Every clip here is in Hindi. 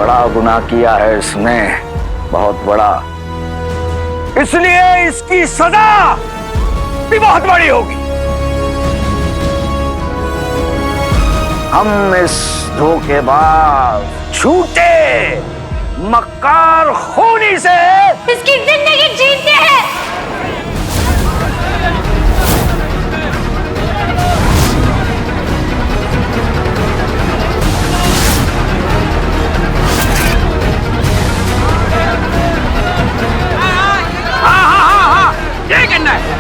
बड़ा गुनाह किया है इसने, बहुत बड़ा, इसलिए इसकी सजा भी बहुत बड़ी होगी। हम इस धोखेबाज, झूठे, मक्कार खूनी से इसकी जिंदगी जीते हैं। हाँ, ये करना है।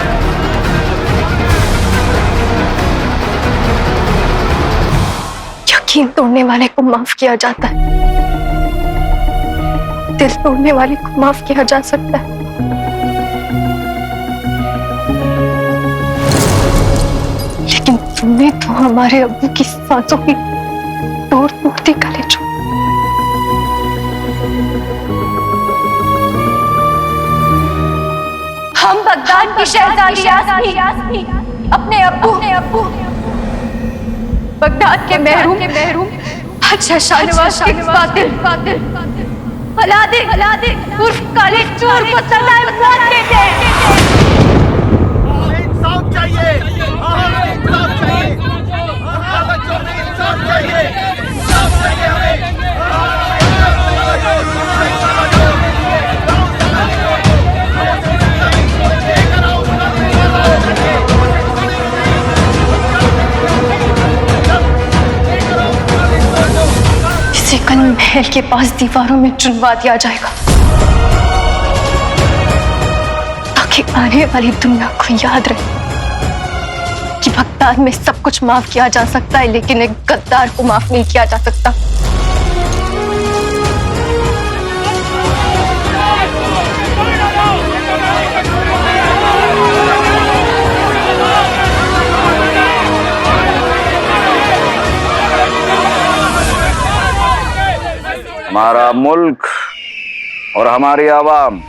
यकीन तोड़ने वाले को माफ किया जाता है, दिल तोड़ने वाले को माफ किया जा सकता है। लेकिन तुमने तो हमारे अब्बू की सांसों की तोड़ दी कलेजों। हम बगदाद की शहजादी यास्मीन अपने अब्बू बगदाद के महरूम बादशाह शाहनवाज के कातिल अलादीन उर्फ काले चोर को सजाए मौत देते हैं। इंसाफ चाहिए, इंसाफ चाहिए, इंसाफ चाहिए, इंसाफ चाहिए हमें। इसे कल महल के पास दीवारों में चुनवा दिया जाएगा, ताकि आने वाली दुनिया को याद रहे कि बगदाद में सब कुछ माफ किया जा सकता है, लेकिन एक गद्दार को माफ नहीं किया जा सकता। हमारा मुल्क और हमारी आवाम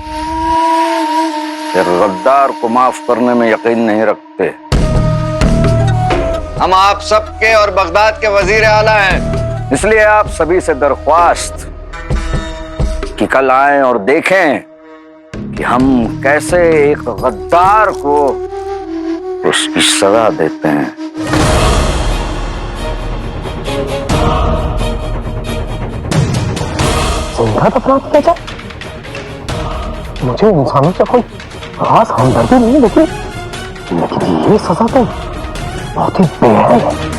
गद्दार को माफ करने में यकीन नहीं रखते। हम आप सबके और बगदाद के वजीर आला हैं, इसलिए आप सभी से दरख्वास्त कि कल आएं और देखें कि हम कैसे एक गद्दार को उसकी सजा देते हैं। जिंदा दफना किया जाए। मुझे इंसानों से कोई खास हमदर्दी नहीं, लेकिन ये सजा तो बहुत ही बेहद है।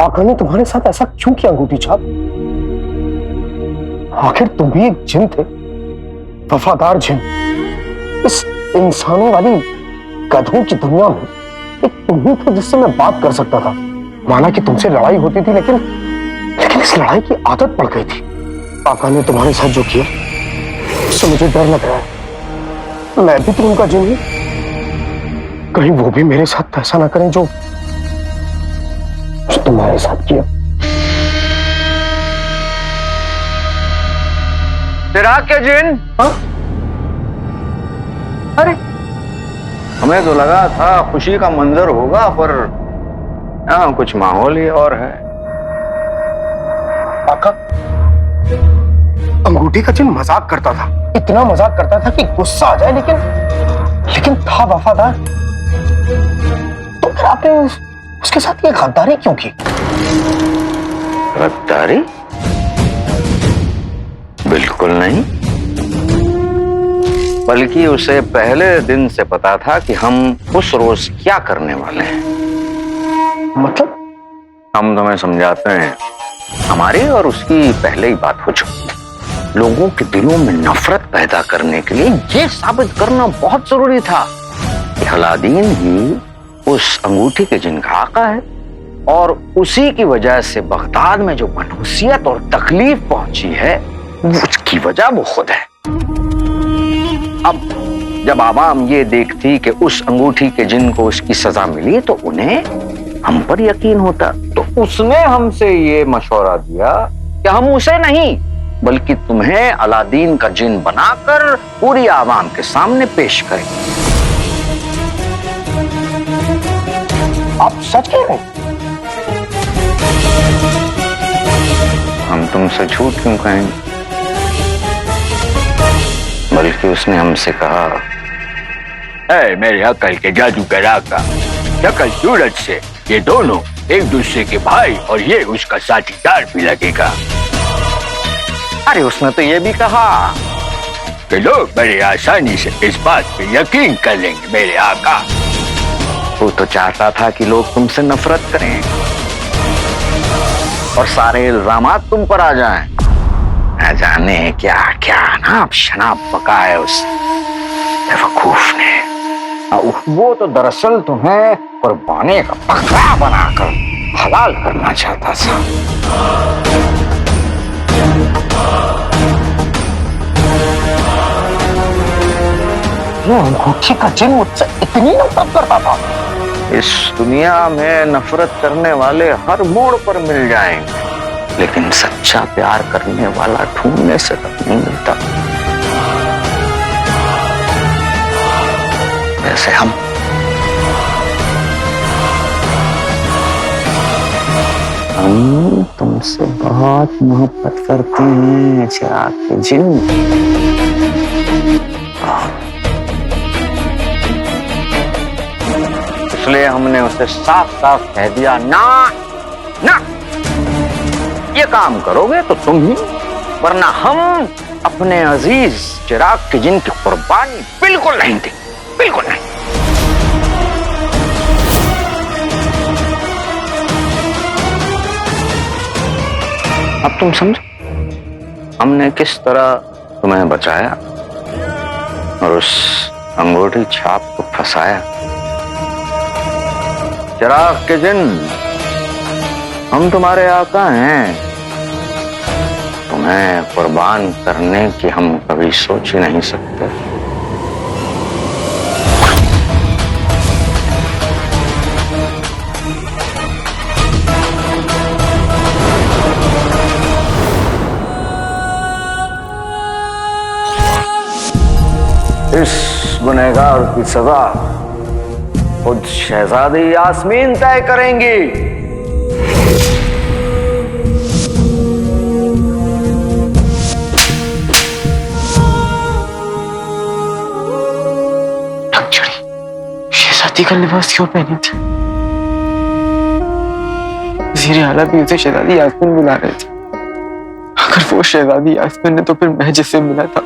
आका ने तुम्हारे साथ ऐसा क्यों किया अंगूठी छाप? आखिर तुम भी एक जिन थे, वफादार जिन। इस इंसानों वाली गधों की दुनिया में एक तुम ही थे जिससे मैं बात कर सकता था। माना कि तुमसे लड़ाई होती थी, लेकिन इस लड़ाई की आदत पड़ गई थी। आका ने तुम्हारे साथ जो किया उससे मुझे डर लग रहा है। मैं भी तो उनका जिन हूं, कहीं वो भी मेरे साथ ऐसा ना करें जो तुम्हारे साथ किया। चिराग के जिन। हाँ? अरे हमें तो लगा था खुशी का मंजर होगा, पर यहाँ कुछ माहौल ही और है। काका, अंगूठी का जिन मजाक करता था, इतना मजाक करता था कि गुस्सा आ जाए, लेकिन था वफादार। तो फिर आपने उसके साथ ये गद्दारी क्यों की? गद्दारी? बिल्कुल नहीं, बल्कि उसे पहले दिन से पता था कि हम उस रोज क्या करने वाले हैं। मतलब? हम तुम्हें समझाते हैं। हमारी और उसकी पहले ही बात हो चुकी। लोगों के दिलों में नफरत पैदा करने के लिए यह साबित करना बहुत जरूरी था कि अलादीन ही उस अंगूठी के जिन का आका है, और उसी की वजह से बगदाद में जो मनहूसियत और तकलीफ पहुंची है, उसकी वजह वो खुद है। अब जब आवाम ये देखती कि उस अंगूठी के जिन को उसकी सजा मिली, तो उन्हें हम पर यकीन होता। तो उसने हमसे ये मशवरा दिया कि हम उसे नहीं, बल्कि तुम्हें अलादीन का जिन बनाकर पूरी आवाम के सामने पेश करें। आप सच कह रहे हैं? हम तुमसे झूठ क्यों कहेंगे? बल्कि उसने हमसे कहा, ऐ मेरे अकल के जादूगर आका, शक्ल सूरत से ये दोनों एक दूसरे के भाई और ये उसका साथीदार भी लगेगा। अरे उसने तो ये भी कहा कि लोग बड़ी आसानी से इस बात पे यकीन कर लेंगे मेरे आका। वो तो चाहता था कि लोग तुमसे नफरत करें और सारे इल्जामात तुम पर आ जाएं। न जाने क्या क्या नाप शनाप पकाए उस बेवकूफ ने। वो तो दरअसल तुम्हें कुर्बानी का बकरा बनाकर हलाल करना चाहता था। वो अंगूठी का जिन मुझसे इतनी नफरत करता था। इस दुनिया में नफरत करने वाले हर मोड़ पर मिल जाएंगे, लेकिन सच्चा प्यार करने वाला ढूंढने से तक नहीं मिलता। जैसे हम तुमसे बहुत मोहब्बत करते हैं चिराग के जिन। इसलिए हमने उसे साफ साफ कह दिया, ना ना, ये काम करोगे तो तुम ही, वरना हम अपने अजीज चिराग के जिन की कुर्बानी बिल्कुल नहीं देंगे, बिल्कुल नहीं। अब तुम समझो हमने किस तरह तुम्हें बचाया और उस अंगूठी छाप को फंसाया। चिराग के जिन, हम तुम्हारे आका हैं। तुम्हें कुर्बान करने की हम कभी सोच ही नहीं सकते। इस गुनहगार की सजा खुद शहजादी यास्मीन तय करेंगी। शहजादी का लिबास क्यों पहने थे? वज़ीर आला भी उसे शहजादी यास्मीन बुला रहे थे। अगर वो शहजादी यास्मीन है तो फिर मैं जिससे मिला था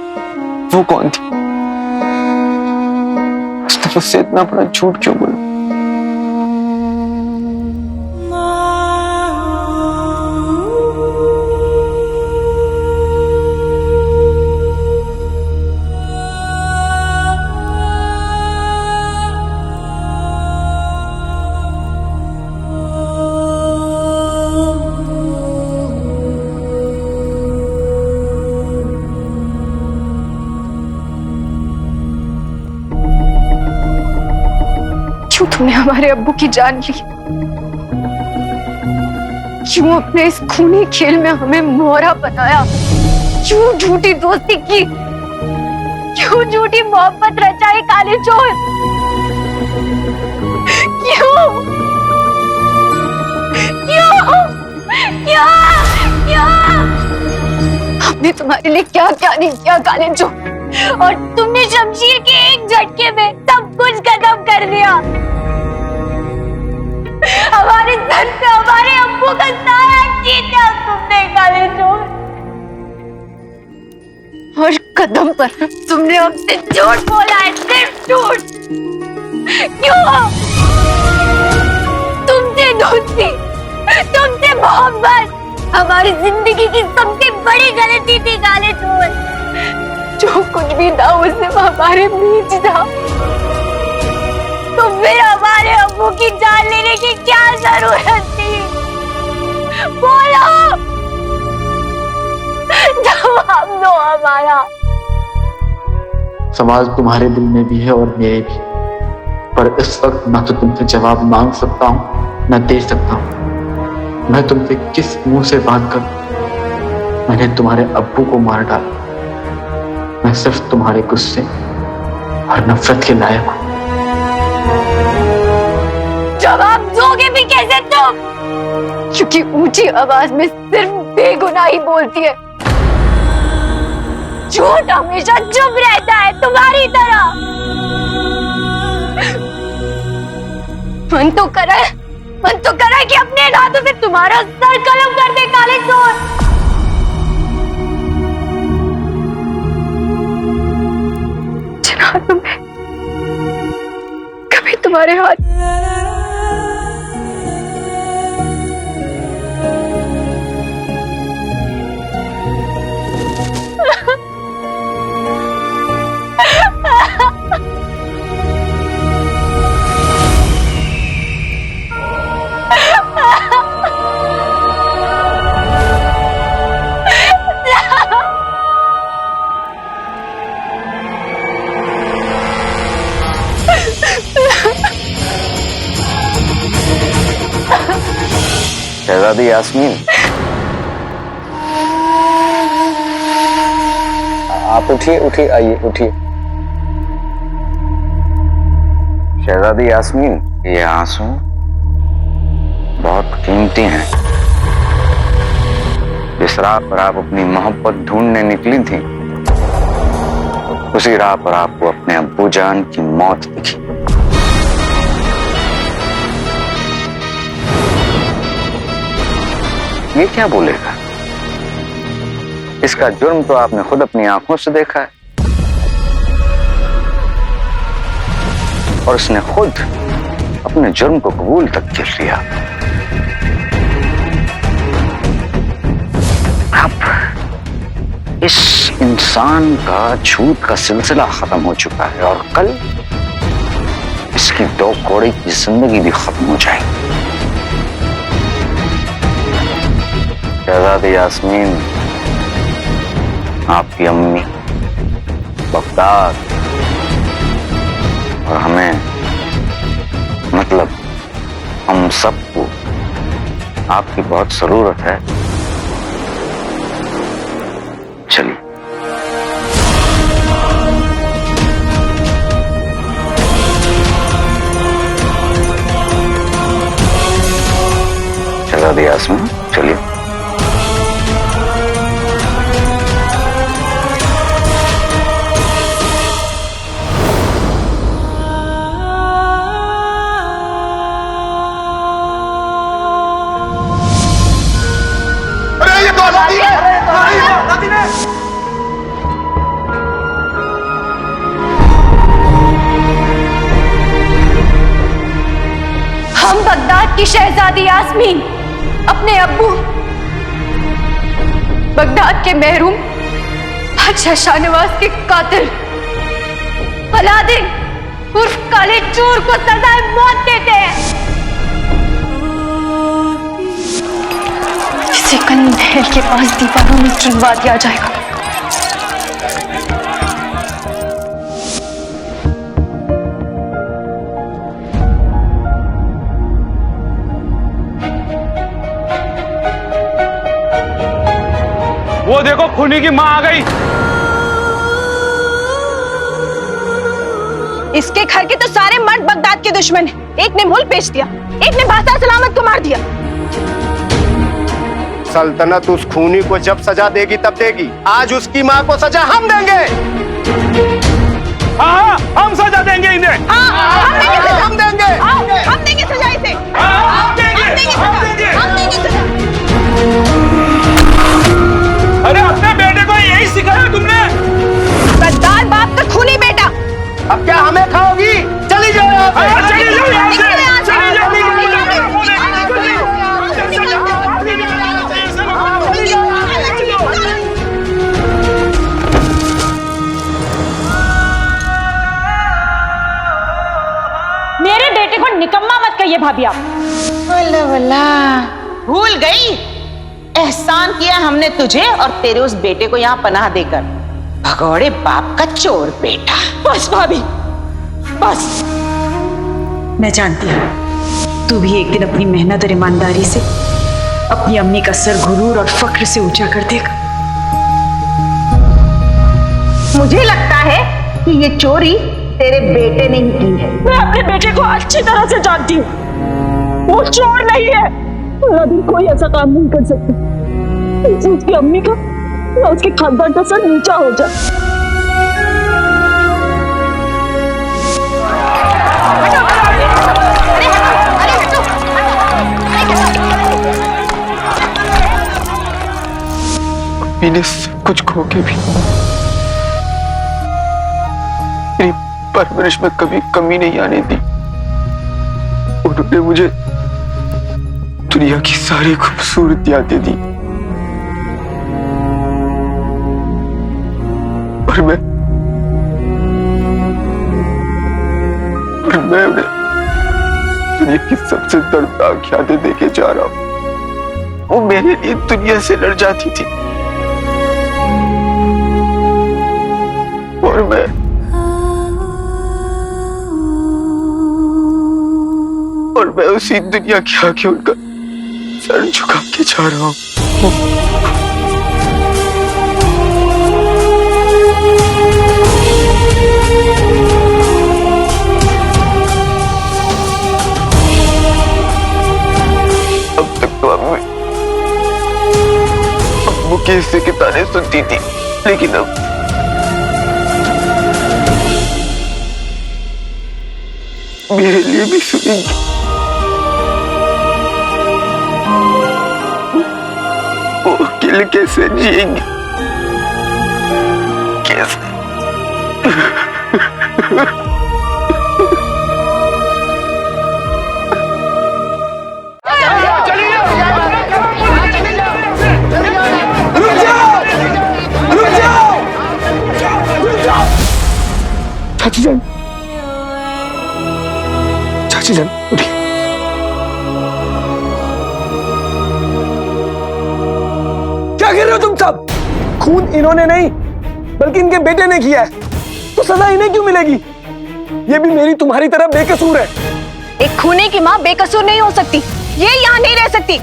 वो कौन थी? उसने मुझसे इतना बड़ा झूठ क्यों बोला? क्यों तुमने हमारे अब्बू की जान ली? क्यों अपने इस खूनी खेल में हमें मोहरा बनाया? क्यों झूठी दोस्ती की? क्यों झूठी मोहब्बत रचाई काले चोर? क्यों? क्यों? क्यों? क्यों? हमने तुम्हारे लिए क्या क्या नहीं किया काले चोर, और तुमने शमशीर के एक झटके में सब कुछ खत्म कर दिया। हमारे सर पे हमारे अब्बू का साया छीना तुमने काले चोर, और कदम पर तुमने हमसे झूठ बोला है, सिर्फ झूठ। क्यों? तुमसे दोस्ती, तुमसे मोहब्बत हमारी जिंदगी की सबसे बड़ी गलती थी काले चोर। जो कुछ भी था उससे हमारे बीच था, तो फिर हमारे अब्बू की जान लेने की क्या जरूरत थी? बोलो, जवाब दो हमारा। सवाल तुम्हारे दिल में भी है और मेरे भी, पर इस वक्त ना तो तुमसे जवाब मांग सकता हूँ न दे सकता हूँ। मैं तुमसे किस मुंह से बात करूं? मैंने तुम्हारे अब्बू को मार डाला। मैं सिर्फ तुम्हारे गुस्से और नफरत के लायक हूं। जवाब दोगे भी कैसे तुम? क्योंकि ऊंची आवाज में सिर्फ बेगुनाही बोलती है, झूठ हमेशा चुप रहता है तुम्हारी तरह। मन तो करा है कि अपने हाथों से तुम्हारा सर कलम कर दे काले चोर। चुना तुम्हें कभी तुम्हारे हाथ शहजादी यास्मीन, आप उठिए, उठिए, आइए, उठिए। शहजादी यास्मीन, ये आंसू बहुत कीमती हैं। जिस राह पर आप अपनी मोहब्बत ढूंढने निकली थी, उसी राह पर आपको अपने अब्बू जान की मौत दिखी। ये क्या बोलेगा? इसका जुर्म तो आपने खुद अपनी आंखों से देखा है, और उसने खुद अपने जुर्म को कबूल तक कर लिया। अब इस इंसान का झूठ का सिलसिला खत्म हो चुका है, और कल इसकी दो कौड़ी की जिंदगी भी खत्म हो जाएगी। शहजादी यास्मीन, आपकी अम्मी, बगदाद और हमें, मतलब हम सबको आपकी बहुत जरूरत है। चलिए। शहजादी यास्मीन, चलिए। हम बगदाद की शहजादी यास्मीन, अपने अब्बू बगदाद के महरूम बादशाह शाहनवाज के कातिल अलादीन उर्फ काले चोर को सजाए मौत देते हैं। इसे कल महल के पास दीवारों में चुनवा दिया जाएगा। वो देखो खूनी की माँ आ गई। इसके घर के तो सारे मर्द बगदाद के दुश्मन हैं। एक ने मुल्क बेच दिया, एक ने बादशाह सलामत को मार दिया। सल्तनत उस खूनी को जब सजा देगी तब देगी। आज उसकी माँ को सजा हम देंगे। हाँ, हम सजा देंगे इन्हें। हम देंगे सजा। हम देंगे। हम देंगे सजा इसे। हम देंगे। हम देंगे सजा। अरे अपने बेटे को यही सिखाया तुमने? गद्दार बाप का खूनी बेटा। अब क्या हमें खाओगी? चली जाओ यहाँ से। चली जाओ यहाँ से। मेरे बेटे को निकम्मा मत कहिए भाभी आप। वल्ला वल्ला, भूल गई एहसान किया हमने तुझे और तेरे उस बेटे को यहाँ पनाह देकर। भगोड़े बाप का चोर बेटा। बस भाभी बस। मैं जानती हूँ तू भी एक दिन अपनी मेहनत और ईमानदारी से अपनी अम्मी का सर गुरूर और फख्र से ऊंचा कर देगा। मुझे लगता है कि ये चोरी तेरे बेटे ने ही की है। मैं अपने बेटे को अच्छी तरह से जानती हूँ। वो चोर नहीं है और अभी कोई ऐसा काम नहीं कर सकता इससे उसकी अम्मी का या उसके खानदान का सर नीचा हो जाए। मैंने सब कुछ खो के भी मेरी परवरिश में कभी कमी नहीं आने दी। उन्होंने मुझे दुनिया की सारी खूबसूरतियां दे दी और मैं उन्हें दुनिया की सबसे दर्दनाक यादें देके जा रहा हूं। वो मेरे लिए दुनिया से लड़ जाती थी और मैं उसी दुनिया के आगे उनका सर झुका के जा रहा हूं। अब तक तो अम्मू के हिस्से के ताने सुनती थी, लेकिन अब मेरे लिए भी सुनेंगी। वो अकेले कैसे जिएंगे? कैसे? चाची जान, चाची जान उठिए। क्या कह रहे हो तुम सब? खून इन्होंने नहीं बल्कि इनके बेटे ने किया है, तो सजा इन्हें क्यों मिलेगी? ये भी मेरी तुम्हारी तरह बेकसूर है। एक खूनी की माँ बेकसूर नहीं हो सकती। ये यहाँ नहीं रह सकती।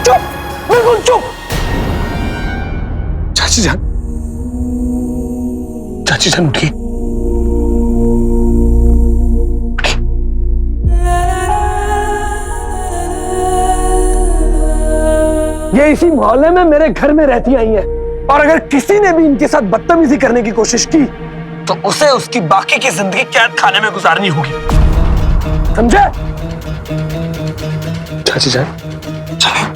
चुप, बिल्कुल चुप। चाची जान, चाची जान उठिए। ये इसी मोहल्ले में मेरे घर में रहती आई हैं, और अगर किसी ने भी इनके साथ बदतमीजी करने की कोशिश की तो उसे उसकी बाकी की जिंदगी कैद खाने में गुजारनी होगी, समझे? चाची जान चले।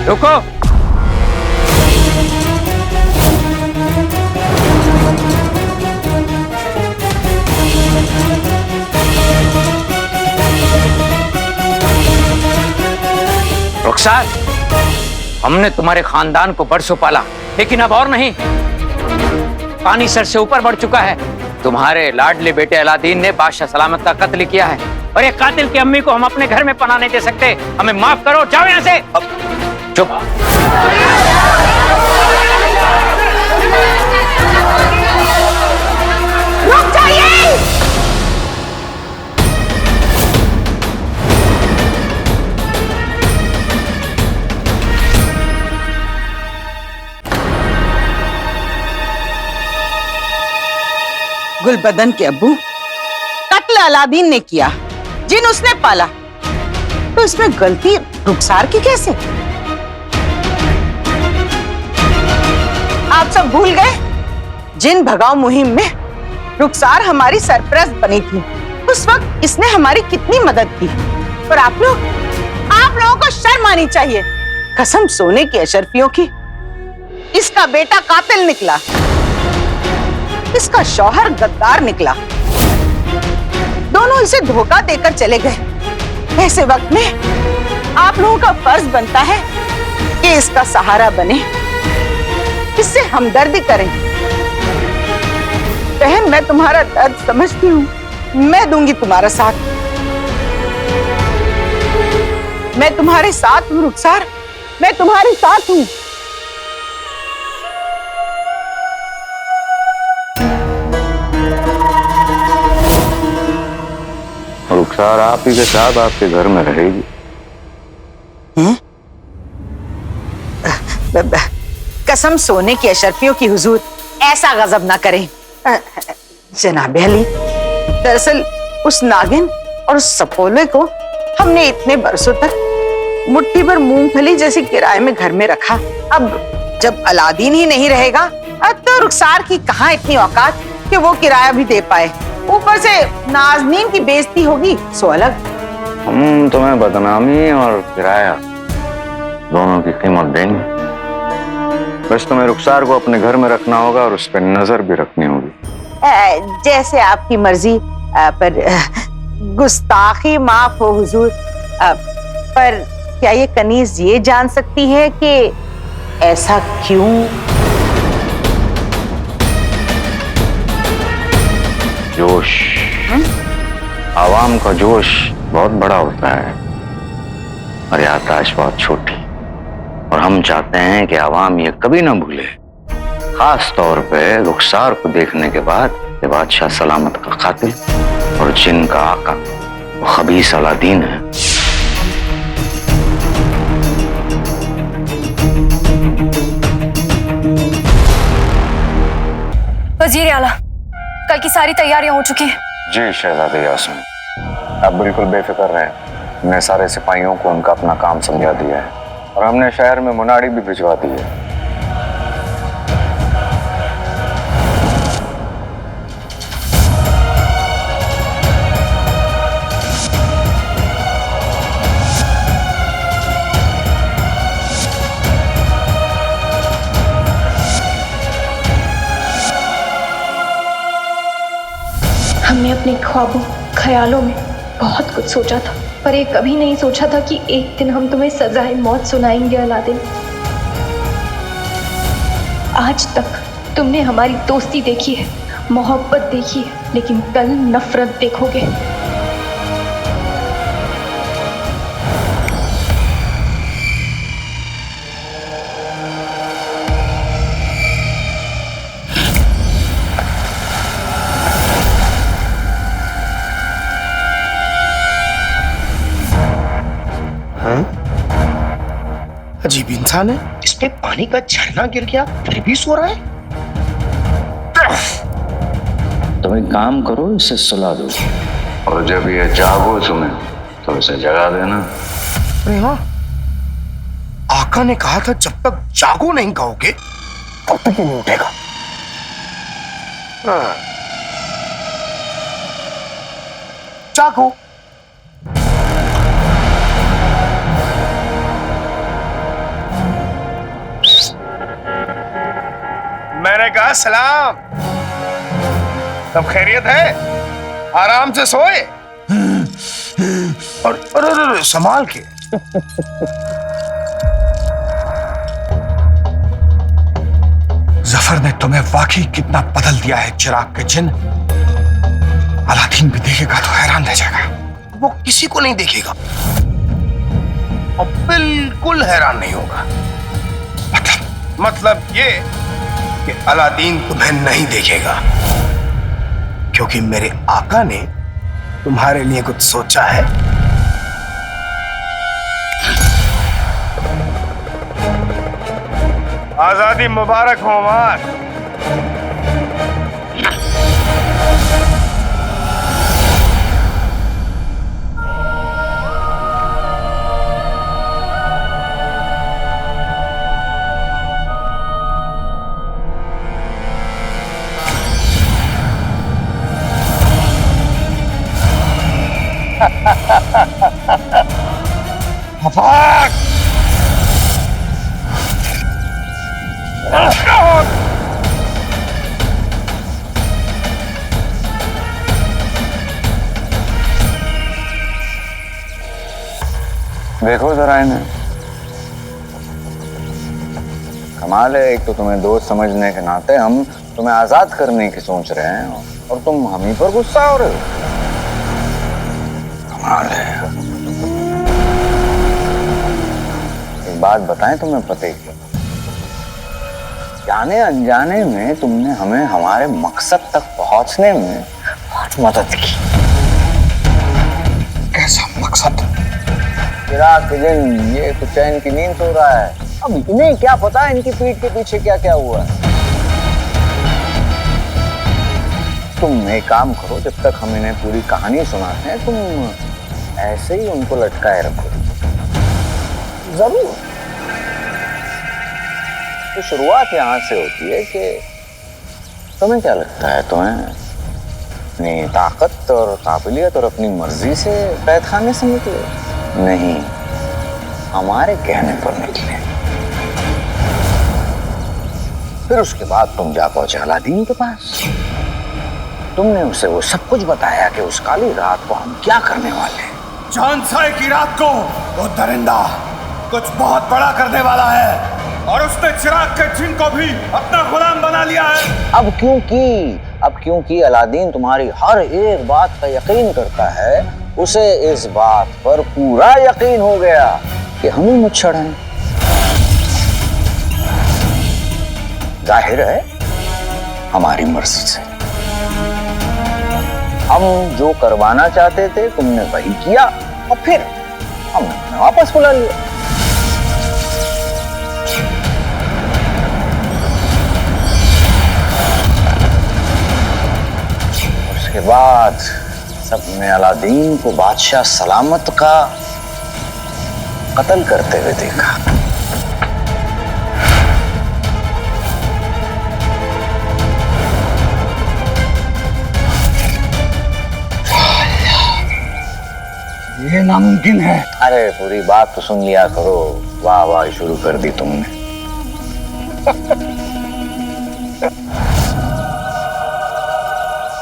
रुको। रुखसार, हमने तुम्हारे खानदान को बरसों पाला, लेकिन अब और नहीं। पानी सर से ऊपर बढ़ चुका है। तुम्हारे लाडले बेटे अलादीन ने बादशाह सलामत का कत्ल किया है और एक कातिल की अम्मी को हम अपने घर में पनाह नहीं दे सकते। हमें माफ करो, जाओ यहाँ से। चुप। रुक जाइए। गुलबदन के अब्बू, कत्ल अलादीन ने किया, जिन उसने पाला, तो इसमें गलती रुखसार की कैसे? आप सब भूल गए जिन भगाव मुहिम में रुखसार हमारी सरपरस्त बनी थी, उस वक्त इसने हमारी कितनी मदद की। और आप लोगों को शर्म आनी चाहिए। कसम सोने की अशरफियों की, इसका बेटा कातिल निकला, इसका शौहर गद्दार निकला, दोनों इसे धोखा देकर चले गए। ऐसे वक्त में आप लोगों का फर्ज बनता है कि इसका सहारा बने, इससे हमदर्दी करें। बहन, मैं तुम्हारा दर्द समझती हूँ, मैं दूंगी तुम्हारा साथ, मैं तुम्हारे साथ हूँ रुखसार, मैं तुम्हारे साथ हूँ। रुखसार आप ही के साथ आपके घर में रहेगी। कसम सोने की अशरफियों की हुजूर, ऐसा गजब ना करें। जनाब अली, दरअसल उस नागिन और उस सपोले को हमने इतने बरसों तक मुट्ठी भर मूंगफली जैसे किराए में घर में रखा। अब जब अलादीन ही नहीं रहेगा तो रुखसार की कहाँ इतनी औकात कि वो किराया भी दे पाए। ऊपर से नाजनीन की बेइज्जती होगी सो अलग। हम तुम्हें बदनामी और किराया दोनों की कीमत देंगे। बस तुम्हें रुखसार को अपने घर में रखना होगा और उस पर नजर भी रखनी होगी। जैसे आपकी मर्जी, पर गुस्ताखी माफ हो हुजूर। पर क्या ये कनीज ये जान सकती है कि ऐसा क्यों? जोश, आवाम का जोश बहुत बड़ा होता है और ये आताश बहुत छोटी, और हम चाहते हैं कि आवाम ये कभी ना भूले, खास तौर पे रुखसार को देखने के बाद कि बादशाह सलामत का कातिल और जिन का आका वो खबीस अलादीन है। वजीर आला, कल की सारी तैयारियां हो चुकी हैं। जी शहजादी यास्मीन, आप बिल्कुल बेफिक्र रहें। हमने सारे सिपाहियों को उनका अपना काम समझा दिया है और हमने शहर में मुनाड़ी भी भिजवा दी है। हमने अपने ख्वाबों ख्यालों में बहुत कुछ सोचा था, पर ये कभी नहीं सोचा था कि एक दिन हम तुम्हें सजाए मौत सुनाएंगे अलादीन। आज तक तुमने हमारी दोस्ती देखी है, मोहब्बत देखी है, लेकिन कल नफरत देखोगे। अजीब इंसान है, इस पे पानी का झरना गिर गया फिर भी सो रहा है। तुम एक काम करो, इसे सुला दो और जब ये जागो तुम्हें तो इसे जगा देना। अरे हाँ, आका ने कहा था जब तक जागो नहीं कहोगे तब तक ही नहीं उठेगा। जागो। मैंने कहा सलाम, सब खैरियत है, आराम से सोए और संभाल के। जफर ने तुम्हें वाकई कितना बदल दिया है चिराग के जिन। अलादीन भी देखेगा तो हैरान रह जाएगा। वो किसी को नहीं देखेगा और बिल्कुल हैरान नहीं होगा। मतलब ये कि अलादीन तुम्हें नहीं देखेगा, क्योंकि मेरे आका ने तुम्हारे लिए कुछ सोचा है। आजादी मुबारक हो उमर। देखो जरा इन्हें, कमाल है। एक तो तुम्हें दोस्त समझने के नाते हम तुम्हें आजाद करने की सोच रहे हैं और तुम हम ही पर गुस्सा हो रहे हो। कमाल है। एक बात बताएं तुम्हें पता ही क्या, जाने अनजाने में तुमने हमें हमारे मकसद तक पहुंचने में बहुत मदद की। कैसा मकसद? रात के दिन ये तो चैन की नींद सो रहा है। अब इन्हें क्या पता इनकी पीठ के पीछे क्या क्या हुआ है। तुम एक काम करो, जब तक हम इन्हें पूरी कहानी सुनाते हैं तुम ऐसे ही उनको लटकाए रखो। जरूर। तो शुरुआत यहाँ से होती है कि तुम्हें क्या लगता है, तुम्हें अपनी ताकत और काबिलियत और अपनी मर्जी से कैद खाने से निकले? नहीं, हमारे कहने पर निकले। फिर उसके बाद तुम जा पहुंचे अलादीन के पास। तुमने उसे वो सब कुछ बताया कि उस काली रात को हम क्या करने वाले हैं। चांदसाई की रात को वो दरिंदा कुछ बहुत बड़ा करने वाला है और उसने चिराग के जिन को भी अपना गुलाम बना लिया है। अब क्योंकि अलादीन तुम्हारी हर एक बात का यकीन करता है, उसे इस बात पर पूरा यकीन हो गया कि हम ही मुच्छड़ हैं। जाहिर है हमारी मर्जी से हम जो करवाना चाहते थे तुमने वही किया और फिर हमने वापस बुला लिया। उसके बाद सबने अलादीन को बादशाह सलामत का कत्ल करते हुए देखा। ये नामुमकिन है। अरे पूरी बात तो सुन लिया करो। वाह वाह शुरू कर दी तुमने।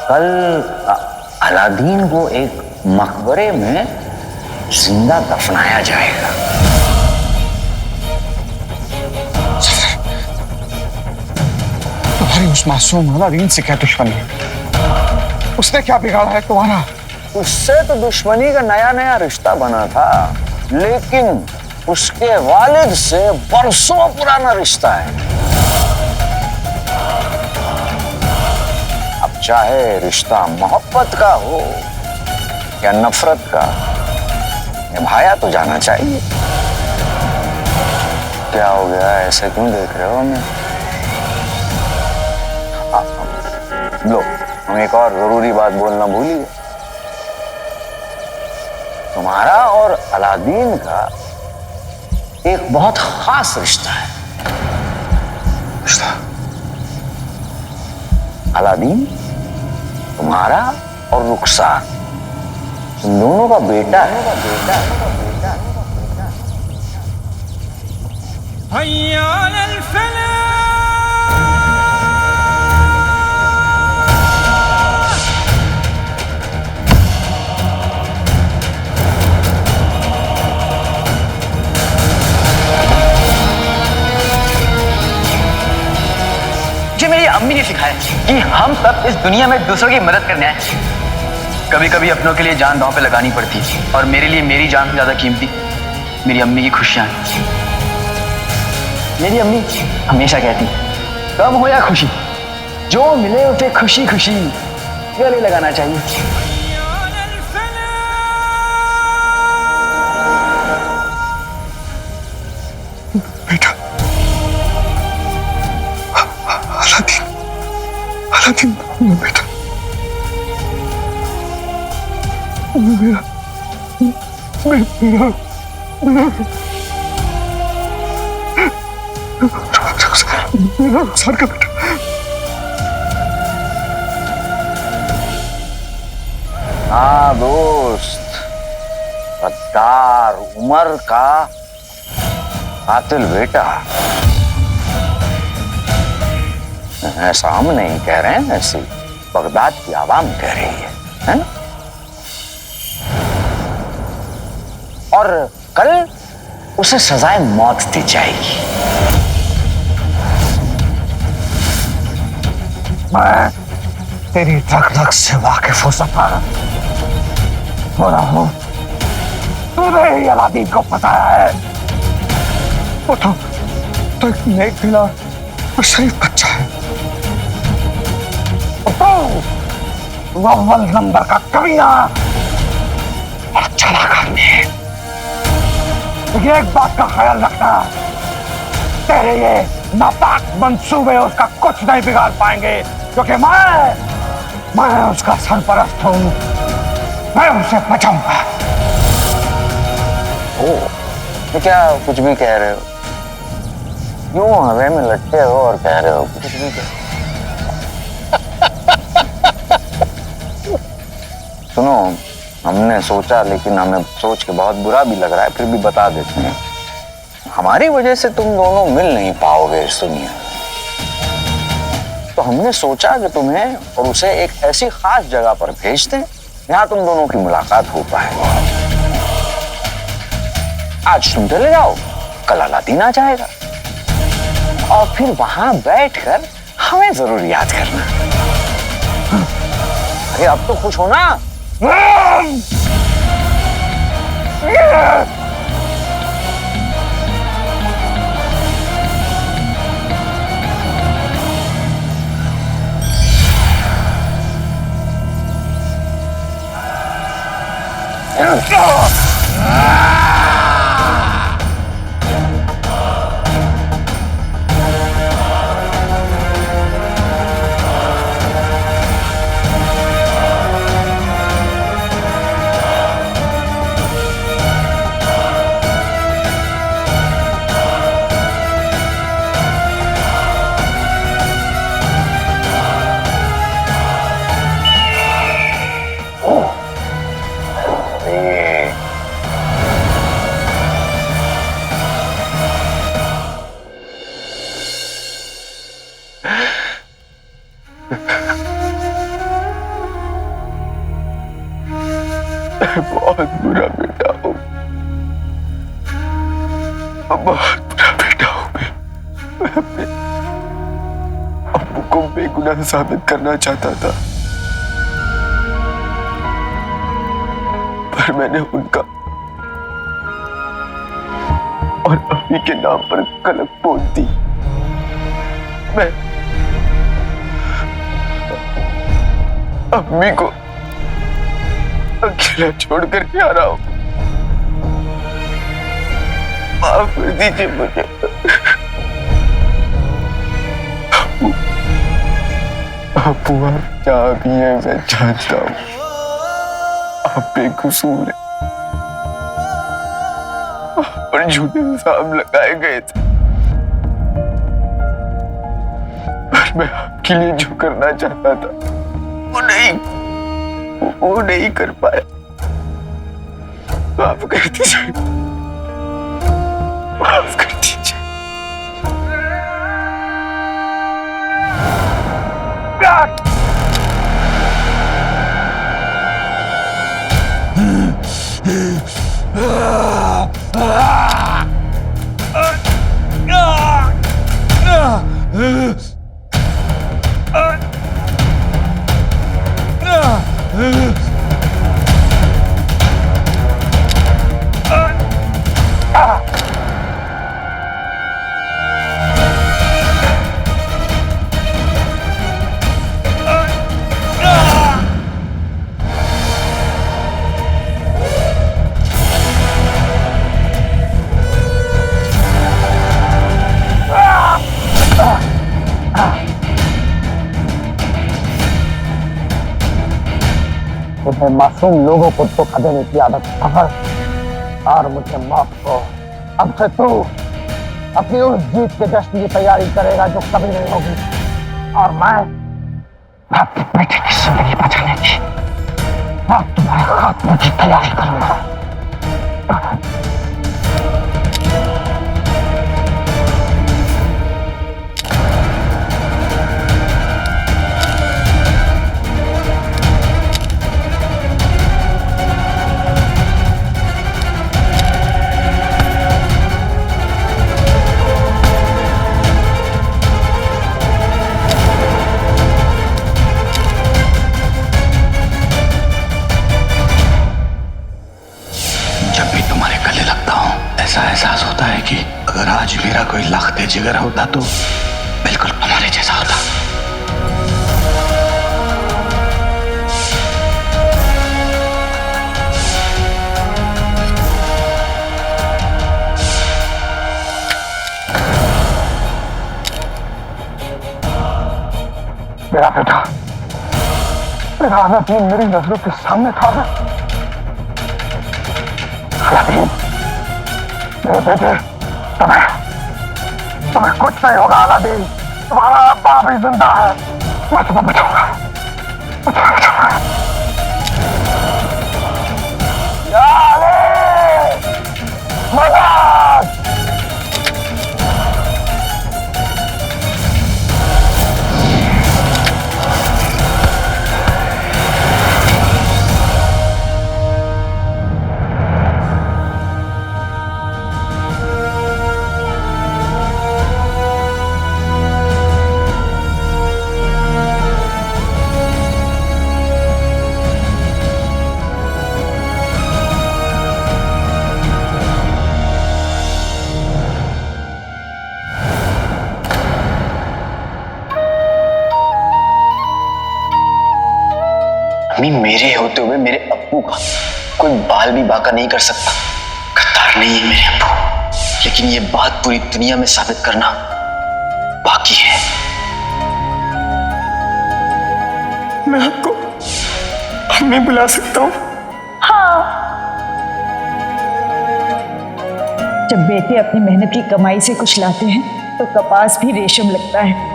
कल अलादीन को एक मकबरे में जिंदा दफनाया जाएगा। तुम्हारी उस मासूम अलादीन से क्या दुश्मनी है? उसने क्या बिगाड़ा है तुम्हारा? उससे तो दुश्मनी का नया नया रिश्ता बना था, लेकिन उसके वालिद से बरसों पुराना रिश्ता है। अब चाहे रिश्ता मोहब्बत का हो या नफरत का, निभाया तो जाना चाहिए। क्या हो गया, ऐसे क्यों देख रहे हो हमें? लो, हम एक और जरूरी बात बोलना भूल ही गए। तुम्हारा और अलादीन का एक बहुत खास रिश्ता है। अलादीन तुम्हारा और रुखसार, तुम दोनों का बेटा है। मेरी अम्मी ने सिखाया कि हम सब इस दुनिया में दूसरों की मदद करने आए। कभी कभी अपनों के लिए जान दांव पे लगानी पड़ती है, और मेरे लिए मेरी जान से ज्यादा कीमती मेरी अम्मी की खुशियां हैं। मेरी अम्मी हमेशा कहती, कम हो या खुशी, जो मिले उसे खुशी खुशी गले लगाना चाहिए। बेटा, अलादीन बेटा, मेरा रुखसार का बेटा। हाँ दोस्त, गद्दार उमर का कातिल बेटा। ऐसा हम नहीं कह रहे हैं, ऐसी बगदाद की आवाम कह रही है ना? और कल उसे सजाए मौत दी जाएगी। मैं तेरी धक धक से वाकिफ हो सकता हो रहा हूं। तूने ही अलादीन को बताया है। वो तो एक नेक दिला और शरीफ बच्चा है। वो अव्वल नंबर का कमीना और चालाक आदमी है। लेकिन एक बात का ख्याल रखना, तेरे ये नापाक मंसूबे उसका कुछ नहीं बिगाड़ पाएंगे, क्योंकि मैं उसका सरपरस्त हूं। मैं उसे बचाऊंगा। ये क्या कुछ भी कह रहे हो? यूं हवे में लटके हो और कह रहे हो कुछ भी कह। सुनो, हमने सोचा, लेकिन हमें सोच के बहुत बुरा भी लग रहा है, फिर भी बता देते हैं। हमारी वजह से तुम दोनों मिल नहीं पाओगे इस दुनिया में। तो हमने सोचा कि तुम्हें और उसे एक ऐसी खास जगह पर भेज दें जहां तुम दोनों की मुलाकात हो पाए। आज तुम चले जाओ, कल अलादीन आ जाएगा और फिर वहां बैठकर हमें जरूर याद करना। अरे अब तो खुश हो ना? बहुत बुरा बेटा हूं, बहुत बुरा बेटा हूं। मैं अपने अब्बू को बेगुनाह साबित करना चाहता था, पर मैंने उनका और अम्मी के नाम पर कलंक पोत दी। मैं अम्मी को अकेला छोड़कर जा रहा हूं। माफ कर दीजिए मुझे। अब्बू आप जहां भी हैं मैं जानता हूं आप बेकसूर हैं और झूठे इल्जाम लगाए गए थे, पर मैं आपके लिए जो करना चाहता था वो नहीं कर पाया। माफ कर दीजिए, माफ कर दीजिए। तुम्हें मासूम लोगों को धोखा देने की आदत है और मुझे माफ करो। अब से तू अपनी उस जीत के जश्न की तैयारी करेगा जो कभी नहीं होगी, और मैं अपने बेटे की जिंदगी बचाने की अब तुम्हारे खात्मे की तैयारी करूंगा। ऐसा एहसास होता है कि अगर आज मेरा कोई लख्ते जिगर होता तो बिल्कुल तुम्हारे जैसा होता। मेरा बेटा, मेरा अलादीन मेरी नजरों के सामने था। अलादीन, मेरे बेटे, तुम्हें कुछ नहीं होगा अलादीन। तुम्हारा अब्बा भी जिंदा है, मैं तुम्हें बचाऊंगा, या अली, मदद! मेरे होते हुए मेरे अब्बू का कोई बाल भी बाका नहीं कर सकता। गद्दार नहीं है मेरे अब्बू, लेकिन ये बात पूरी दुनिया में साबित करना बाकी है। मैं आपको अम्मी बुला सकता हूँ? हाँ। जब बेटे अपनी मेहनत की कमाई से कुछ लाते हैं तो कपास भी रेशम लगता है।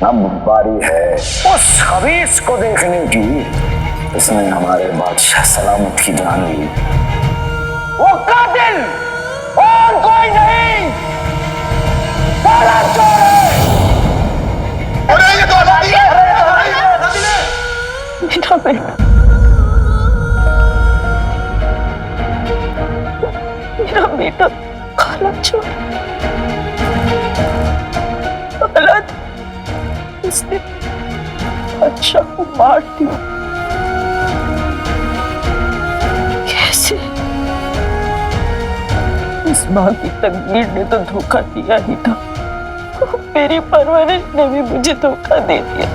अब बारी है उस खबीस को देखने की, इसने हमारे बादशाह सलामत की जान ली। वो कातिल और कोई नहीं, सारा चोर है। अरे ये तो अलादीन है। मेरा बेटा, मेरा बेटा काला चोर, उसने बादशाह को मार दिया। कैसे? उस माँ की तकदीर ने तो धोखा दिया ही था, मेरी परवरिश ने भी मुझे धोखा दे दिया।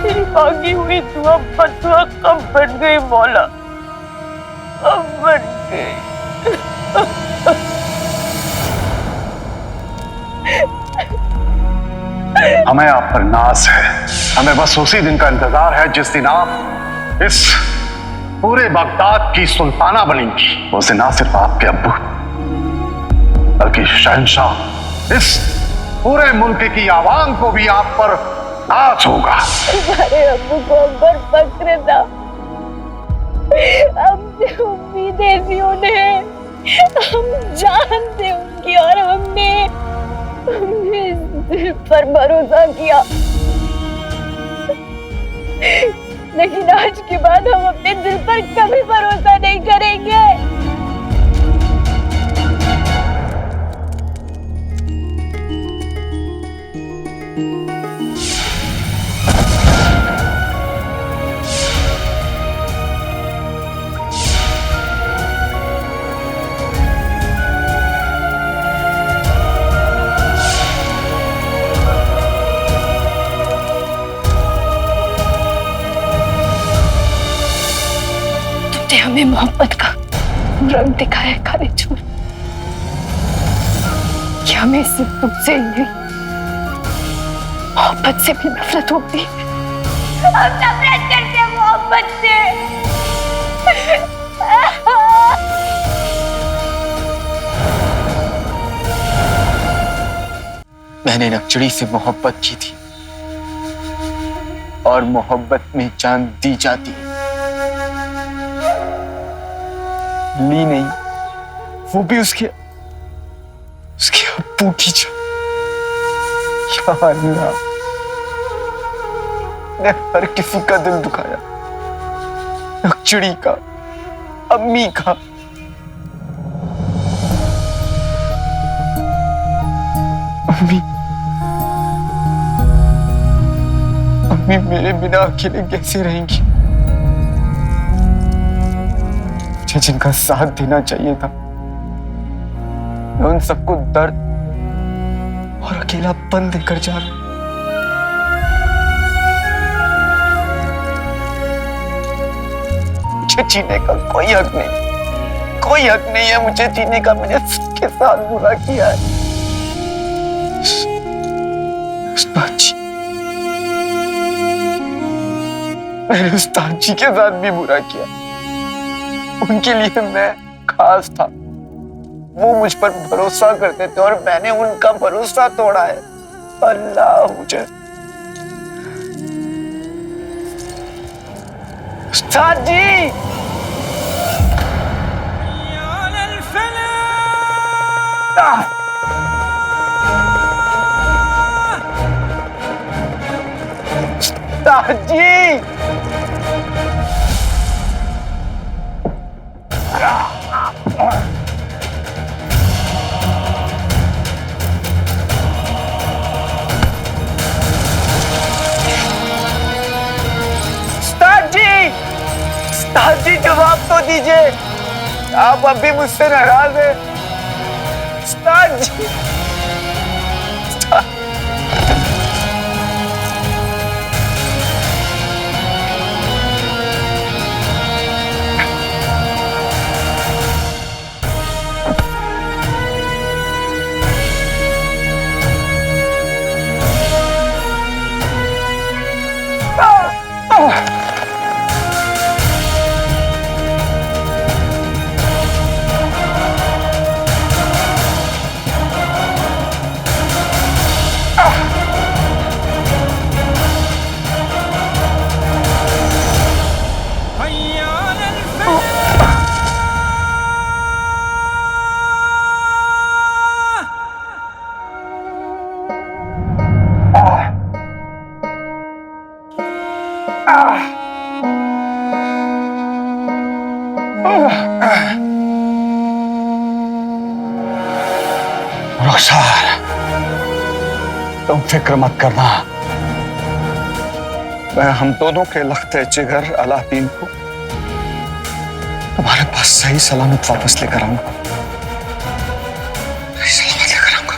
मेरी मांगी हुई दुआ बदुआ कब बन गई मौला, कब बन गई। हमें आप पर नाज है, हमें बस उसी दिन का इंतजार है जिस दिन आप इस पूरे बगदाद की सुल्ताना बनेंगी। उस दिन ना सिर्फ आपके अब्बू बल्कि शहंशाह इस पूरे मुल्क की आवाम को भी आप पर नाज होगा। हमारे अब्बू को अंबर फक्र था, हमने उम्मीदें थी उन्हें, हम जानते उनकी, और हमने दिल पर भरोसा किया। लेकिन आज के बाद हम अपने दिल पर कभी भरोसा नहीं करेंगे। हमें मोहब्बत का रंग दिखाया काले चोर, कि हमें सिर्फ तुमसे ही नहीं मोहब्बत से भी नफरत होती है। हम नफरत करते हैं मोहब्बत से। मैंने नक्चड़ी से मोहब्बत की थी और मोहब्बत में जान दी जाती है, ली नहीं, वो भी उसके अब्बू की जान। या अल्लाह, ने हर किसी का दिल दुखाया, नक्चड़ी का, अम्मी का। अम्मी मेरे बिना अकेले कैसे रहेंगी? मुझे जिनका साथ देना चाहिए था, मैं उन सबको दर्द और अकेलापन देकर जा रहा हूं। मुझे जीने का कोई हक नहीं, कोई हक नहीं है मुझे जीने का। मैंने सबके साथ बुरा किया है। उस्ताद जी, मैंने उस्ताद जी के साथ भी बुरा किया। उनके लिए मैं खास था, वो मुझ पर भरोसा करते थे और मैंने उनका भरोसा तोड़ा है। अल्लाह मुझे। उस्ताद जी, उस्ताद जी, उस्ताद जी जवाब तो दीजिए, आप अभी मुझसे नाराज हैं? उस्ताद जी, रुखसार, तुम फिक्र मत करना, मैं हम दोनों के लख्ते जिगर अलादीन को तुम्हारे पास सही सलामत वापस लेकर आऊंगा। सही सलामत लेकर आऊंगा।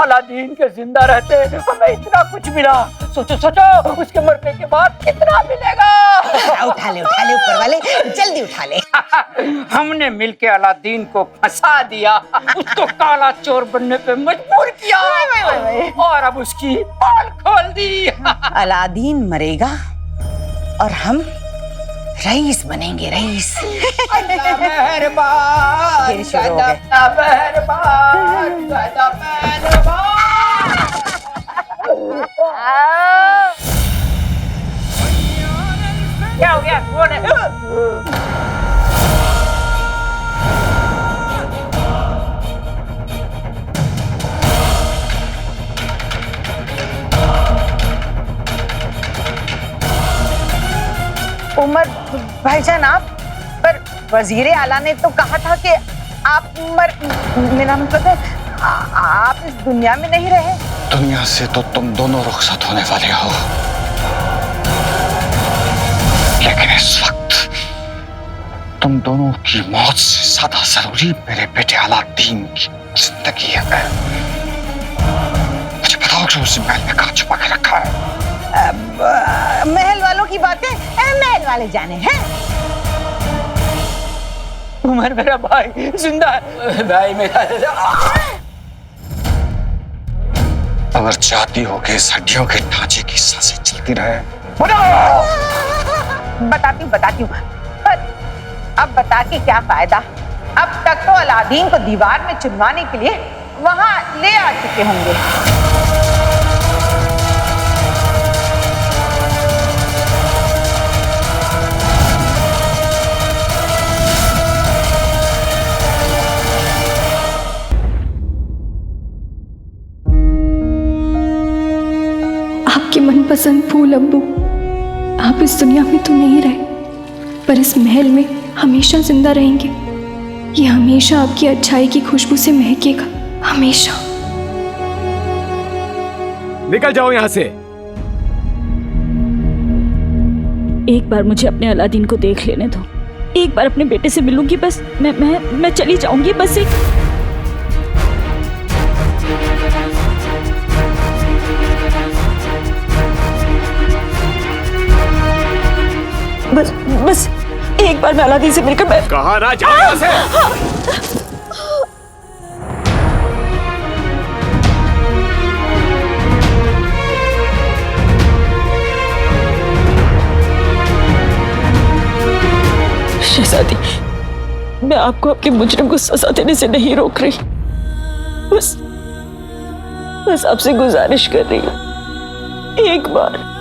अलादीन के जिंदा रहते हमें इतना कुछ मिला। सोचो सोचो, उसके मरने के बाद कितना मिलेगा। उठा ले ऊपर वाले, जल्दी उठा ले। हमने मिलके अलादीन को फंसा दिया, उसको काला चोर बनने पे मजबूर किया और अब उसकी पोल खोल दी। अलादीन मरेगा और हम रईस बनेंगे, रईस। अल्लाह मेहरबान, फिर शुरू हो गए। अल्लाह मेहरबान, अल्लाह मेहरबान। क्या हो गया? कौन है? उमर भाईजान, आप पर वजीर आला ने तो कहा था कि आप मेरा मतलब है आप इस दुनिया में नहीं रहे। दुनिया से तो तुम दोनों रुखसत होने वाले हो, लेकिन इस वक्त तुम दोनों की मौत से ज्यादा जरूरी मेरे बेटे अलादीन की जिंदगी है। मुझे बताओ कि उस महल में कहाँ छुपा के रखा है। महल वालों की बातें महल वाले जाने हैं। उमर मेरा भाई जिंदा है। भाई मेरा अगर चाहती हो कि इस हड्डियों के ढांचे की सांसें चलती रहे, बताती हूँ पर अब बता के क्या फायदा। अब तक तो अलादीन को दीवार में चुनवाने के लिए वहां ले आ चुके होंगे। आपके मनपसंद फूल अब्बू, आप इस दुनिया में तो नहीं रहे, पर इस महल में हमेशा जिंदा रहेंगे। ये हमेशा आपकी अच्छाई की खुशबू से महकेगा, हमेशा। निकल जाओ यहाँ से। एक बार मुझे अपने अलादीन को देख लेने दो, एक बार अपने बेटे से मिलूंगी बस। मैं चली जाऊंगी बस। बस एक बार मैं अलादीन से मिलकर मैं कहा ना जाओ यहाँ से। शहजादी, मैं आपको आपके मुजरिम को सजा देने से नहीं रोक रही, बस आपसे गुजारिश कर रही हूँ, एक बार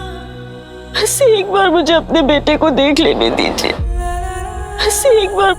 मुझे अपने बेटे को देख लेने दीजिए। बस एक बार।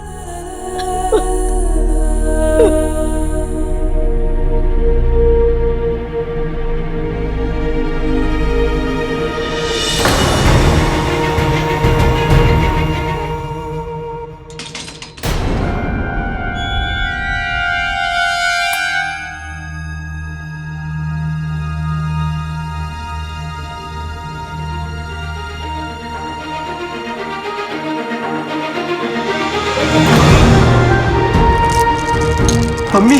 मम्मी,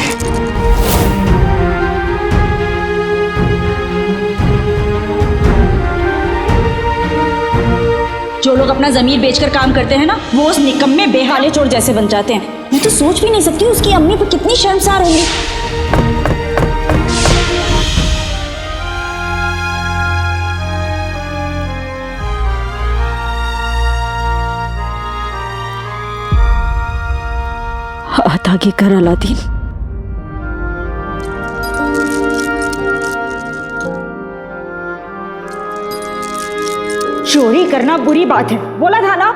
जो लोग अपना जमीर बेचकर काम करते हैं ना, वो उस निकम्मे बेहाले चोर जैसे बन जाते हैं। मैं तो सोच भी नहीं सकती उसकी अम्मी पर कितनी शर्मसार होंगी। हाथ आगे कर अलादीन। चोरी करना बुरी बात है, बोला था ना।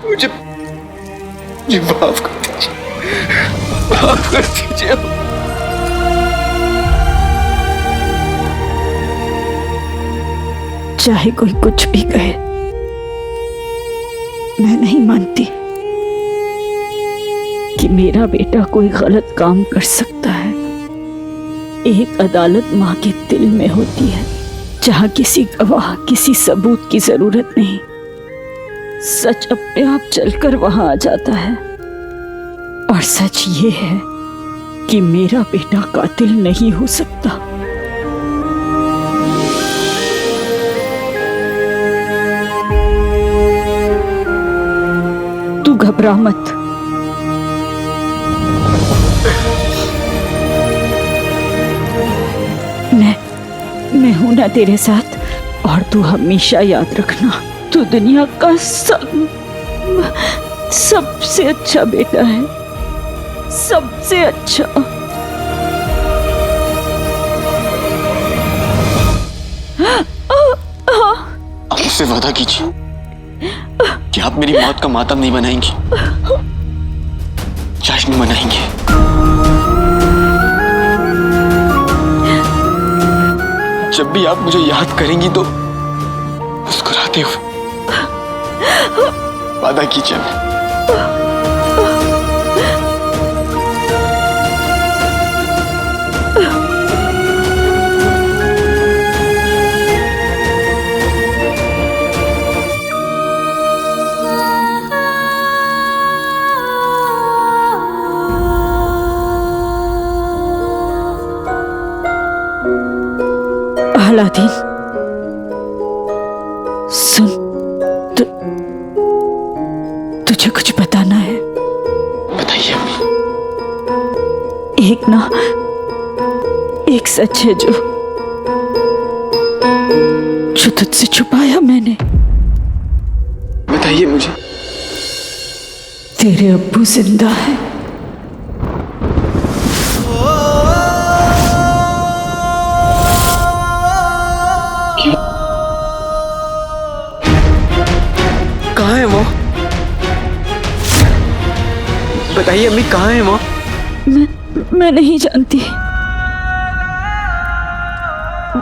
मुझे माफ कर दीजिए, माफ कर दीजिए। चाहे कोई कुछ भी कहे, मैं नहीं मानती कि मेरा बेटा कोई गलत काम कर सकता है। एक अदालत माँ के दिल में होती है, जहाँ किसी गवाह, किसी सबूत की जरूरत नहीं। सच अपने आप चलकर वहां आ जाता है। और सच ये है कि मेरा बेटा कातिल नहीं हो सकता। तू घबरा मत। मैं हूं ना तेरे साथ। और तू हमेशा याद रखना, तू दुनिया का सबसे अच्छा बेटा है, सबसे अच्छा। आप मुझसे वादा कीजिए कि आप मेरी मौत का मातम नहीं मनाएंगी, जश्न मनाएंगे। जब भी आप मुझे याद करेंगी तो मुस्कुराते हुए, वादा कीजिए अम्मी। अलादीन, सुन, तुझे कुछ बताना है। बताइए अम्मी। एक सच है जो तुझसे छुपाया मैंने। बताइए मुझे। तेरे अब्बू जिंदा है। कहाँ है वो? बताइए अम्मी, कहाँ है वो? मैं नहीं जानती।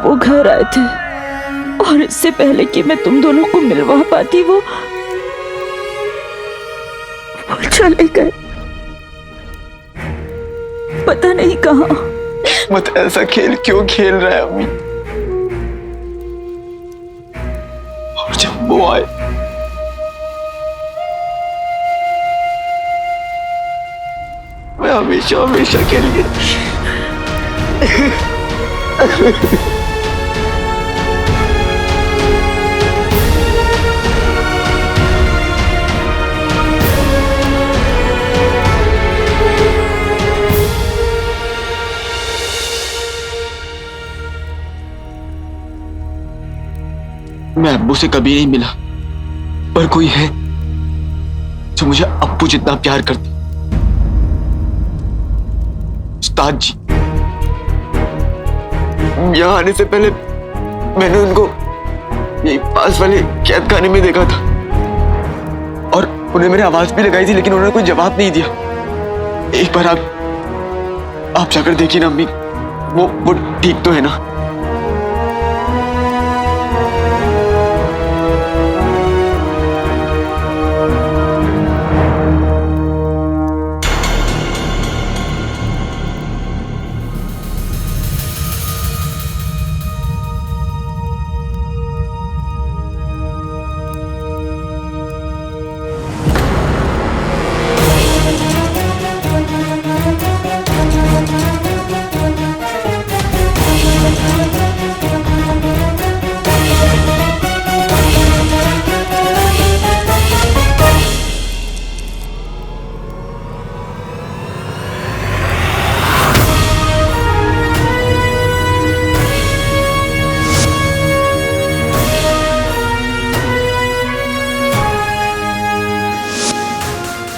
वो घर आए थे और इससे पहले कि मैं तुम दोनों को मिलवा पाती वो चले गए। पता नहीं कहाँ। मत ऐसा खेल क्यों खेल रहा है अम्मी? और जब वो आए मैं हमेशा हमेशा के लिए मैं अब्बू से कभी नहीं मिला, पर कोई है जो मुझे अब्बू जितना प्यार करता। उस्ताद जी। यहाँ आने से पहले मैंने उनको यही पास वाले कैदखाने में देखा था और उन्हें मैंने आवाज भी लगाई थी, लेकिन उन्होंने कोई जवाब नहीं दिया। एक बार आप जाकर देखिए ना अम्मी, वो ठीक तो है ना?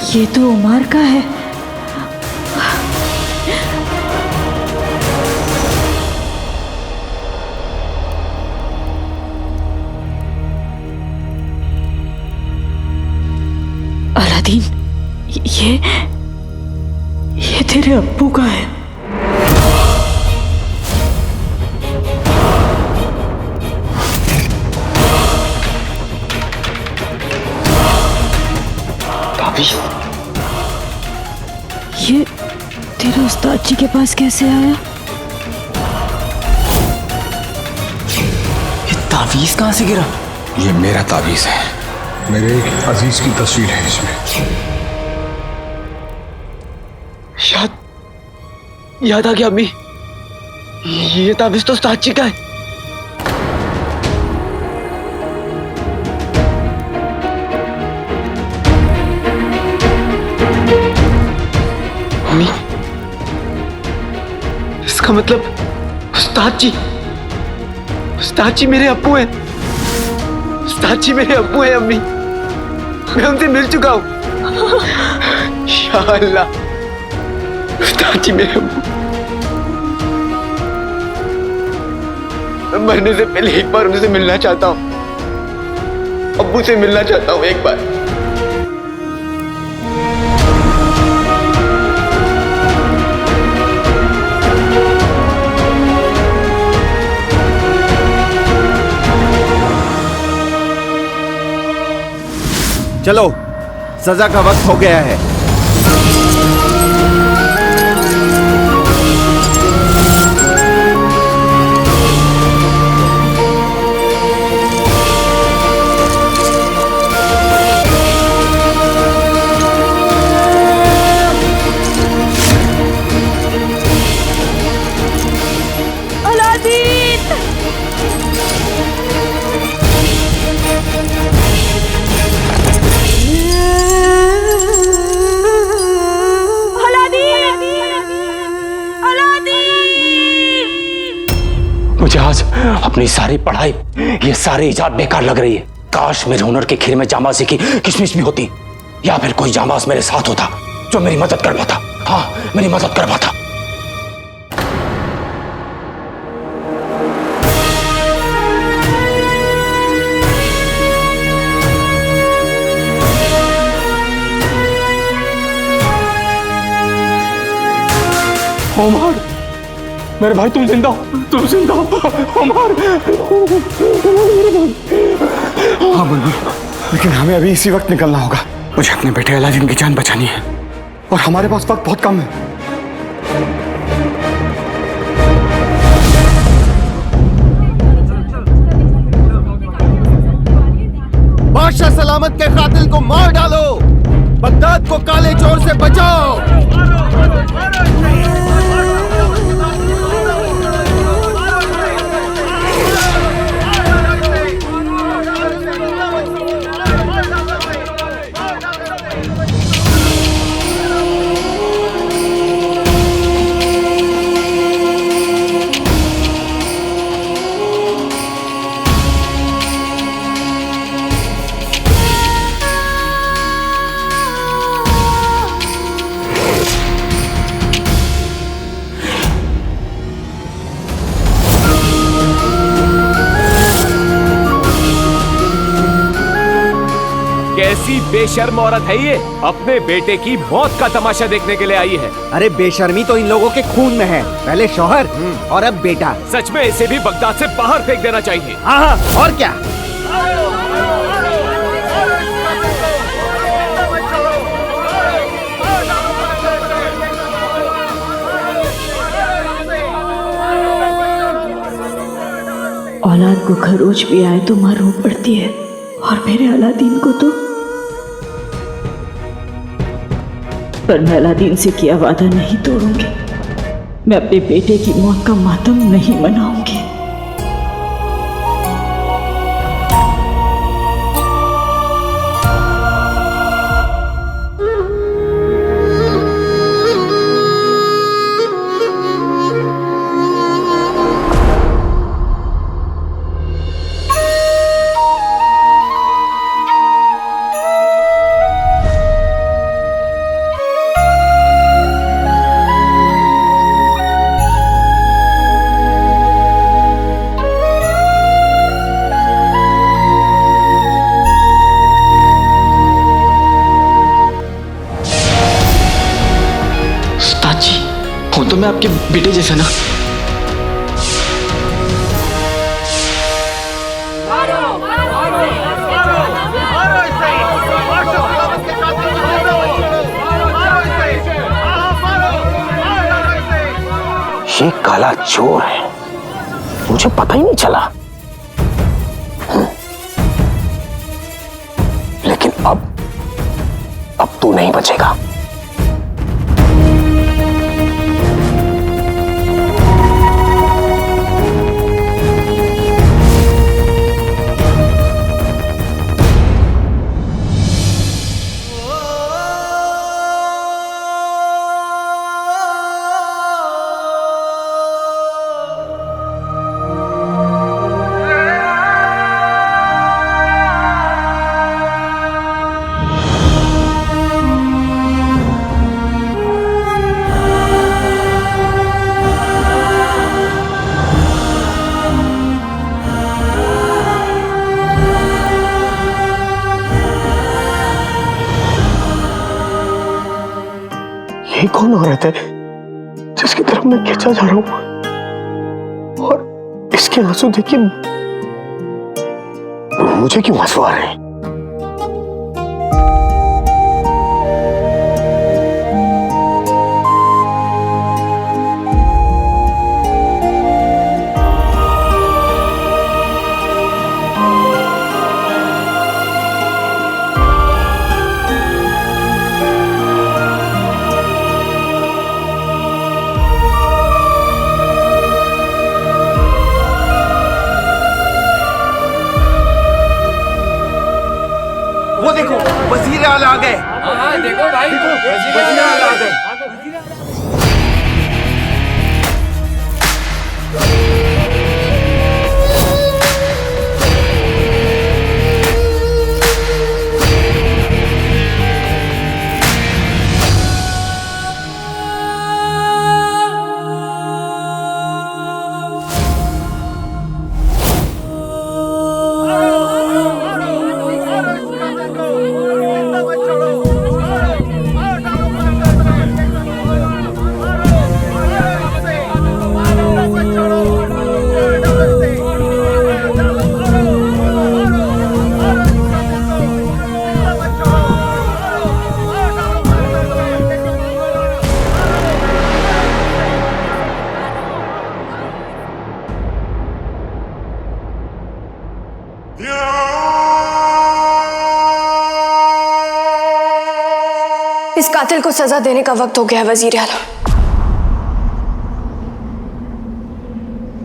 ये तो उमर का है। अलादीन, ये तेरे अब्बू का है। ये तेरे उस्ताद जी के पास कैसे आया? ये तावीज कहाँ से गिरा? ये मेरा तावीज है। मेरे एक अजीज की तस्वीर है इसमें। याद आ गया अम्मी, ये तावीज तो उस्ताद जी का है। अम्मी, इसका मतलब उस्ताद जी मेरे अब्बू हैं। उस्ताद जी मेरे अब्बू हैं अम्मी, मैं उनसे मिल चुका हूँ। या अल्लाह, उस्ताद जी मेरे अब्बू। मैं मरने से पहले एक बार उनसे मिलना चाहता हूँ, अब्बू से मिलना चाहता हूँ एक बार। चलो, सजा का वक्त हो गया है। मुझे आज अपनी सारी पढ़ाई, ये सारी इजाद बेकार लग रही है। काश मेरे हुनर के खीर में जांबाजी की किशमिश भी होती, या फिर कोई जांबाज मेरे साथ होता जो मेरी मदद कर पाता। हाँ, मेरी मदद कर पाता। ओमर, मेरे भाई तुम जिंदा हो, तुम जिंदा हो ओमर। हाँ बुलबुल, लेकिन हमें अभी इसी वक्त निकलना होगा। मुझे अपने बेटे अलादीन की जान बचानी है और हमारे पास वक्त बहुत कम है। बादशाह सलामत के कातिल को मार डालो, बगदाद को काले चोर से बचाओ। कैसी बेशर्म औरत है ये, अपने बेटे की मौत का तमाशा देखने के लिए आई है। अरे बेशर्मी तो इन लोगों के खून में है, पहले शौहर और अब बेटा। सच में इसे भी बगदाद से बाहर फेंक देना चाहिए। हाँ, और क्या। औलाद को खरोच भी आए तो मार रो पड़ती है, और मेरे अलादीन को तो। पर मैं अलादीन से किया वादा नहीं तोड़ूंगी। मैं अपने बेटे की मौत का मातम नहीं मनाऊंगी। हो तो मैं आपके बेटे जैसा ना। ये काला चोर है, मुझे पता ही नहीं चला। लेकिन अब तू नहीं बचेगा। ये कौन औरत है जिसकी तरफ मैं खींचा जा रहा हूं, और इसके आंसू देखिए, मुझे क्यों आंसू आ रहे हैं? लाल आ गए। देखो भाई, वजीर आला आ गए। इस कातिल को सजा देने का वक्त हो गया है वजीर आला।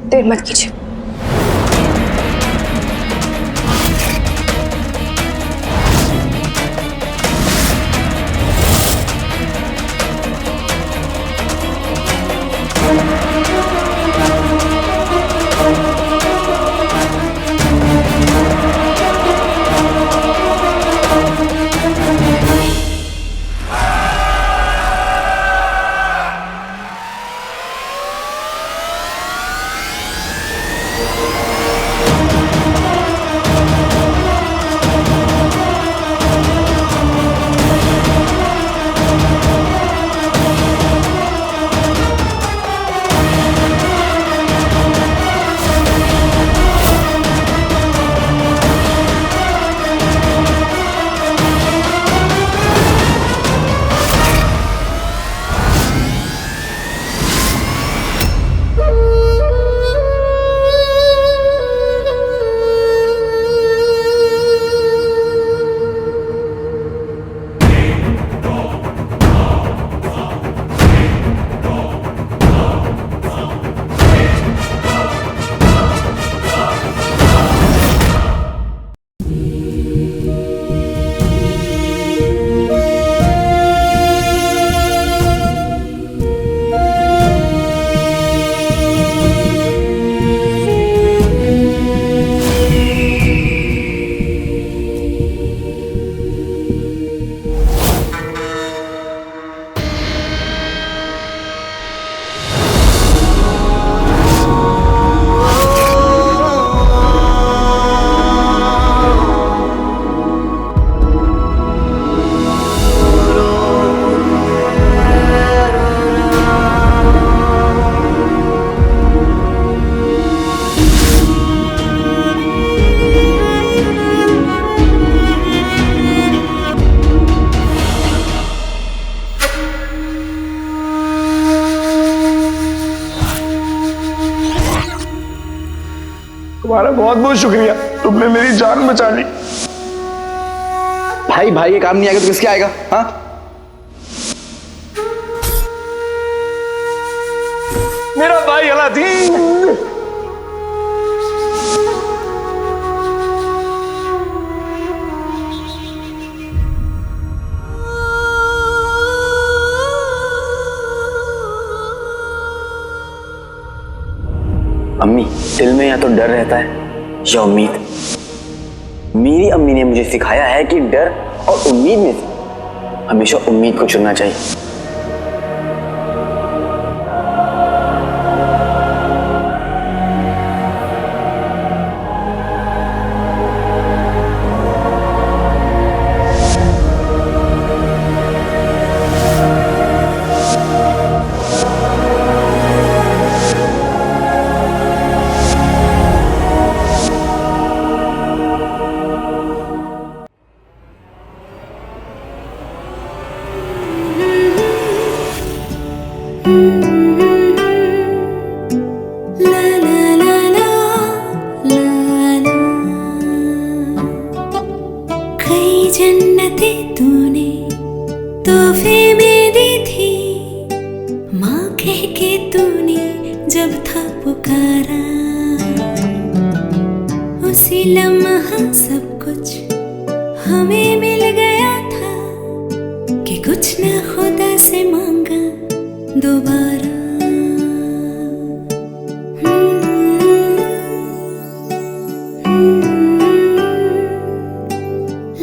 देर मत कीजिए। तुम्हारा बहुत बहुत शुक्रिया, तुमने मेरी जान बचा ली। भाई भाई ये काम नहीं आएगा तो किसके आएगा? हाँ, मेरा भाई अलादीन। अम्मी, दिल में या तो डर रहता है या उम्मीद। मेरी अम्मी ने मुझे सिखाया है कि डर और उम्मीद में से हमेशा उम्मीद को चुनना चाहिए। जन्नतें तूने तोहफे में दी थी, माँ कह के तूने जब था पुकारा, उसी लम्हा सब कुछ हमें मिल गया था। दोबारा।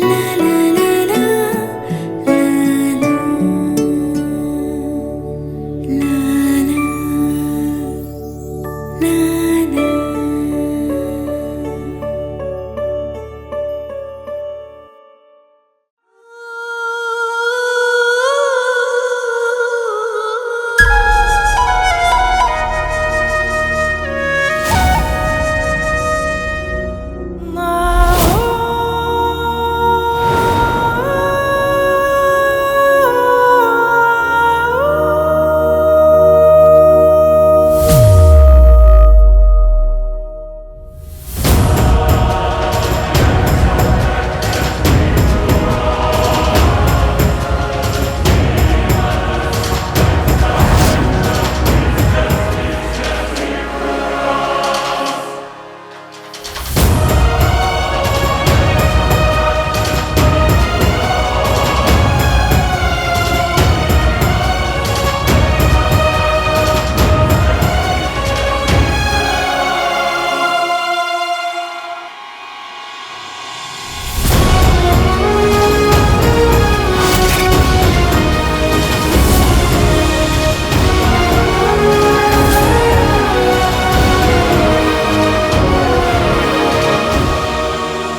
ला ला ला ला ला ला ला ला।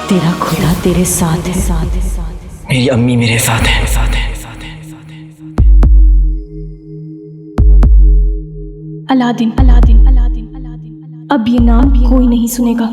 तेरा खुदा तेरे साथ है। मेरी अम्मी मेरे साथ है। अलादीन अलादीन अलादीन अलादीन, अब ये नाम कोई नहीं सुनेगा।